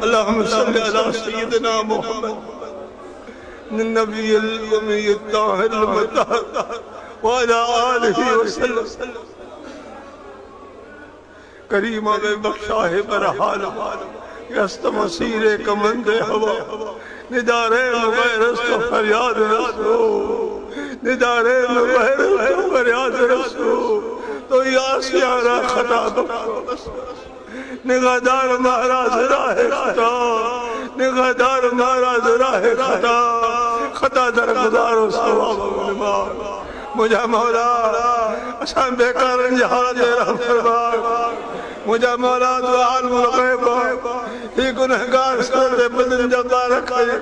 अल्लाहुम्मा सल्लि अला सय्यिदिना मुहम्मद नबील उम्मी ताहिर मुतहहर व अला आलिहि वसल्लम। करीमा में बख्शा है बरहाल यस्त मसीर कमंद हवा निदारे मुगैर रस्तो फरियाद रसो निदारे मुगैर रस्तो फरियाद रसो तो यासियारा खता बख्शो निगाहदार महाराज राह खता निगाहदार महाराज राह खता खता दरगुजारो सवाब मुझा मौला असां बेकार जहाज फरमा मुझा मौला तो आलमुल गैब ही गुनहगार सर बदन जबार करे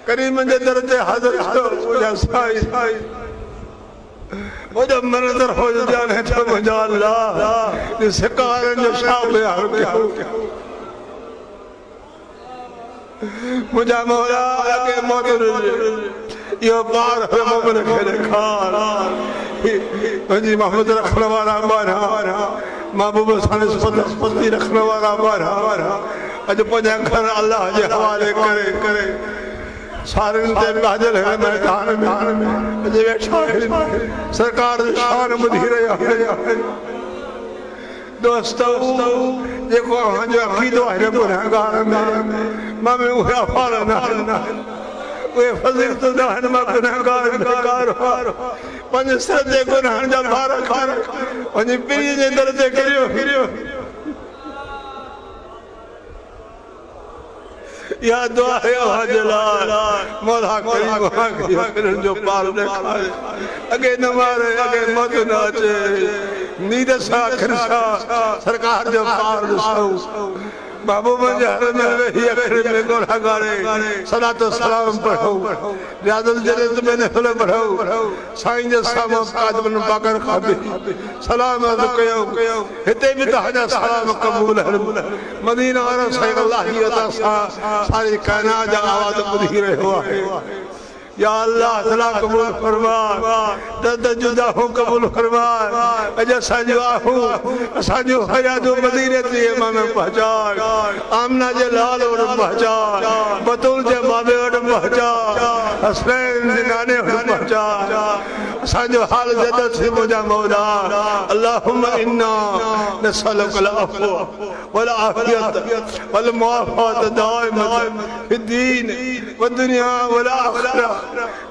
करीम जे दर्जे हाजिर हो मुझा साई मुझा मनदर हो जाने तो मुझा अल्लाह इस कार जो शाब यार के मुझा मौला के मौत यो बार मोमिन खेले खान जी मोहम्मद रखने वाला बारा महबूब साने स्पति रखने वाला बारा अज पंजा घर अल्लाह के हवाले करे करे सारे ते हाजिर है मैदान में अज बैठा सरकार शान बुधी रहा है दोस्तों देखो जो अकीदो है गुनहगार में मैं उहे अफाल ना वे फजील तो दान मा गुनहगार बेकार पंज सदे गुनाह जा बार खार वनी पीरी जे दर्जे करियो या दुआ है जलाल मौला करीम जो पाल ने खाए अगे न मारे अगे मत नाचे नींद सा खरसा सरकार जो पार सौ महबूब जहर में वही अखर में गोला गाड़े सलातो सलाम पढ़ो रियाजुल जन्नत में नफल पढ़ो साईं जे सामो कादमन बाकर खाबे सलाम अद कयो हिते भी तहजा सलाम कबूल है मदीना वाला सही अल्लाह ही अता सारी कायनात जा आवाज बुधी रहो है या अल्लाह तआला कबूल फरमा दर्द जुदा हो कबूल फरमा अजा साजो आहू साजो हयादो मदीने ते इमाम पहचान आमना जे लाल और पहचान बतूल जे बाबे और पहचान हसनैन जिनाने और पहचान साजो हाल जद से मुजा मौला अल्लाहुम्मा इन्ना नसअलुकल अफ़्व वल आफियत वल मुआफ़ात दाइमत फिद दीन व दुनिया वल आखिरह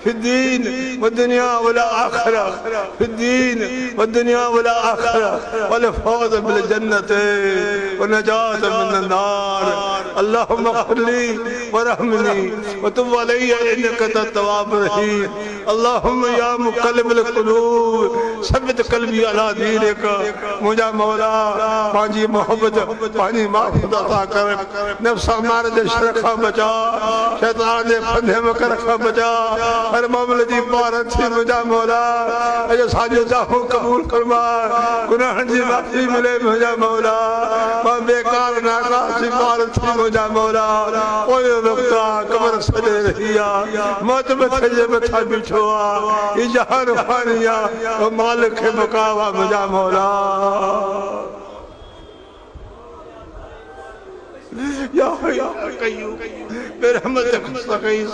في الدين والدنيا والآخرة في الدين والدنيا والآخرة والفوز بالجنة والنجاة من النار اللهم اغفر لي وارحمني وتب علي إنك أنت التواب الرحيم اللهم يا مقلب القلوب ثبت قلبي على دينك मुझा मौला पांजी मोहब्बत पांजी माफ़त अता कर नफ्स हमारे दे शर खां बचा शैतान दे फंदे में कर खां बचा हर मामले दी भारत से मुझा मौला अजो साजो जाहो कबूल फरमा गुनाह जी माफी मिले मुझा मौला मां बेकार नाकास सी भारत से मुझा मौला ओए वक्त कब्र सजे रहिया मौत में सजे मथा बिछोआ ई जहान फानिया ओ मालिक के मुकावा मुझा मौला या हय्या कय्यूम बिरहमतिक अस्तगीस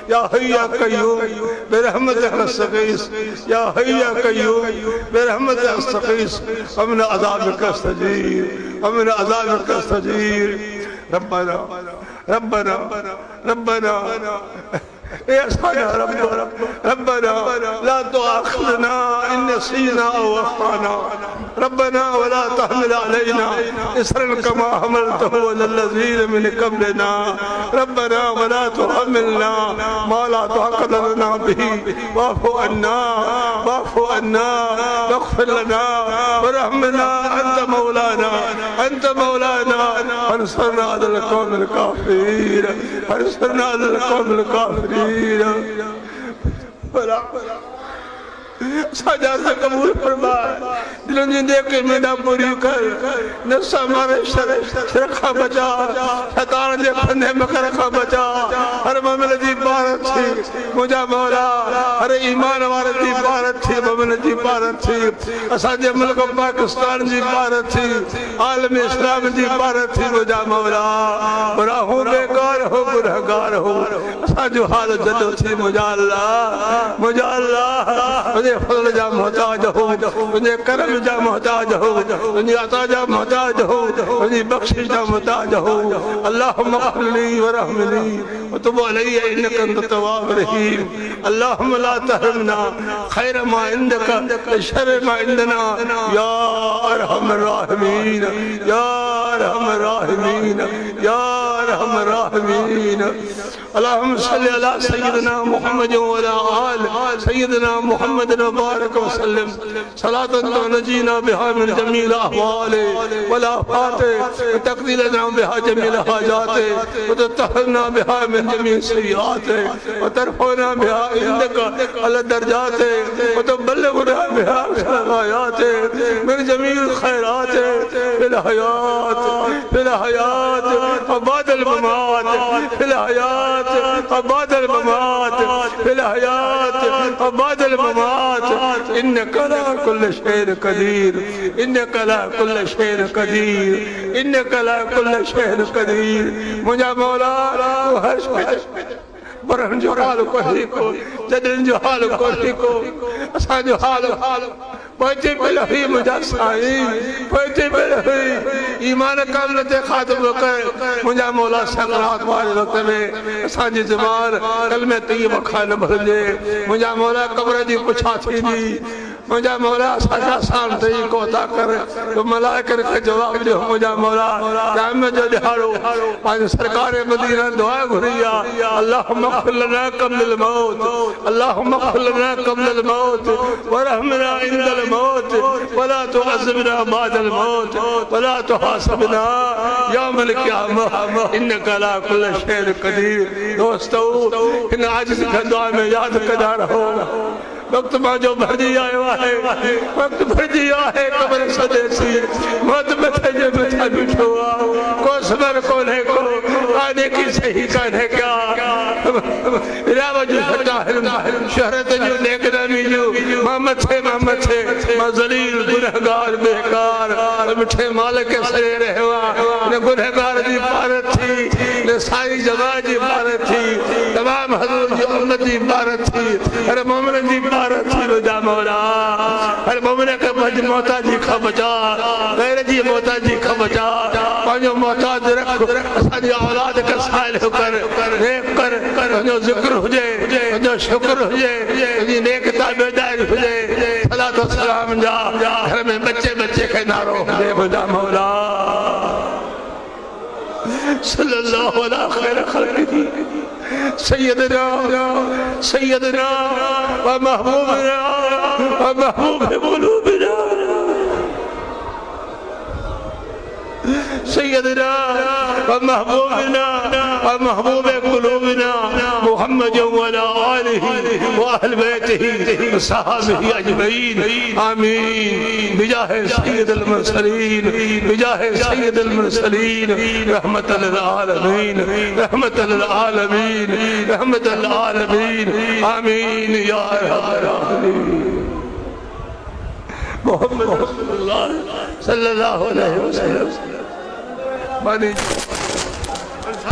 या हय्या कय्यूम बिरहमतिक अस्तगीस या हय्या कय्यूम बिरहमतिक अस्तगीस अमन अज़ाबिक अस्तजीर अमन अज़ाबिक अस्तजीर रब्बना रब्बना रब्बना يا ربنا لا تؤاخذنا إن نسينا أو أخطأنا ربنا ولا تحمل علينا إصرا كما حملته على الذين من قبلنا ربنا ولا تحملنا ما لا طاقة لنا به واعف عنا واغفر لنا وارحمنا أنت مولانا فانصرنا على القوم الكافرين فانصرنا على القوم الكافرين साजा से कबूल फरमा दिलों जी देख के मेरा पूरी कर नफ्स हमारे शरखा बचा शैतान जे फंदे मकर खा बचा हर मामले दी बारत थी मुझा मौला हर ईमान वाले दी बारत थी मामले दी बारत थी असाजे मुल्क पाकिस्तान दी बारत थी आलम इस्लाम दी बारत थी मुझा मौला बड़ा हो बेकार हो गुनहगार हो असाजो हाल जदो थी मुझा अल्लाह मुझे फजल जा मोहताज हो मुझे करम जा मोहताज हो मुझे अता जा मोहताज हो मुझे बख्शिश जा मोहताज हो अल्लाहुम्मा अग़फ़िरली वरहमनी वतुब अलैया इन्नका अंत तव्वाब रहीम अल्लाहुम्मा ला तहरिमना खैर मा इंदका शर मा इंदना या अरहमर राहिमीन या अरहमर राहिमीन या अरहमर राहिमीन अल्लाहुम्मा सल्लि अला सय्यिदिना मुहम्मद व अला आल सय्यिदिना मुहम्मद मुबारक व सल्लम सलातन तुनजीना बिहा मिन जमील अहवाल वल आफात व तक़दीरना बिहा जमील हाजात व ततहरना बिहा मिन जमील सय्यात व तरफना बिहा इंदका अला दरजात व तबल्लगना बिहा गायात मिन जमील खैरात फिल हयात व बादल ममात फिल हयात व बादल ममात फिल हयात व बादल ममात इन्नका अला कुल्लि शैइन कदीर इन्नका अला कुल्लि शैइन कदीर इन्नका अला कुल्लि शैइन कदीर मुझा मौला हर शै बरहन जो हाल कोई को जदन जो हाल कोई को असा जो हाल पहुंचे पहले हुई मुझा साईं पहुंचे पहले हुई ईमान कामिल ते खात्म कर मुझा मौला सकरात वाले वक्त में असांजी ज़बान कलमे तय्यब खान भरजे मुझा मौला कब्र जी पुछा थी मुझा मौला साजा सान तई को अता कर तो मलाइकन के जवाब दे मुझा मौला क़यामत जो दिहाड़ो पांच सरकार मदीना दुआ घुरिया अल्लाहुम्मा अग़फ़िर लना क़ब्ल मौत अल्लाहुम्मा अग़फ़िर लना क़ब्ल मौत वरहमना इंदल मौत वला तुअज़्ज़िबना बअदल मौत वला तुहासिबना यौमल क़ियामह इन्नका अला कुल्लि शैइन कदीर दोस्तों इन आजिज़ के दुआ में याद कदा रहो वक्त जो भरजी आयो है वक्त भरजी है कब्र सदेसी मौत मथे जे मथा बिठो को सबर को ने को आने की सही कहने क्या रावज सटा शहरत जो नेक नामी जो मोहम्मद से मजलील गुनहगार बेकार मिठे मालिक के सरे रहवा ने गुनहगार दी भारत थी ने साई जमा जी भारत थी तमाम हजूर जी उम्मत जी भारत थी हर मोमिन जी भारत थी रोजा मौला हर मोमिन के मज मोहताजी का बचा गैर जी मोहताजी का बचा पांचो मोहताज रख असांजी औलाद के साइल कर नेक कर जो जिक्र हुजे जो शुक्र हुजे जी नेक ताबेदारी हुजे सलात व सलाम जा घर में बच्चे बच्चे के नारो हुजे रोजा मौला सल्लल्लाहु अलैहि खैर खल्क़िही सैयदना व महबूबना व महबूब क़ुलूबिना सैयदना व महबूबना व महबूब क़ुलूबिना मुहम्मद व अला आलिहि व अहल बैतिहि व सहाबिहि अजमईन आमीन बिजाह सय्यदुल मुरसलीन बिजाह सय्यदुल मुरसलीन रहमतल लिल आलमीन रहमतल लिल आलमीन रहमतल लिल आलमीन आमीन या अरहमर राहिमीन मोहम्मद रसूलुल्लाह सल्लल्लाहु अलैहि वसल्लम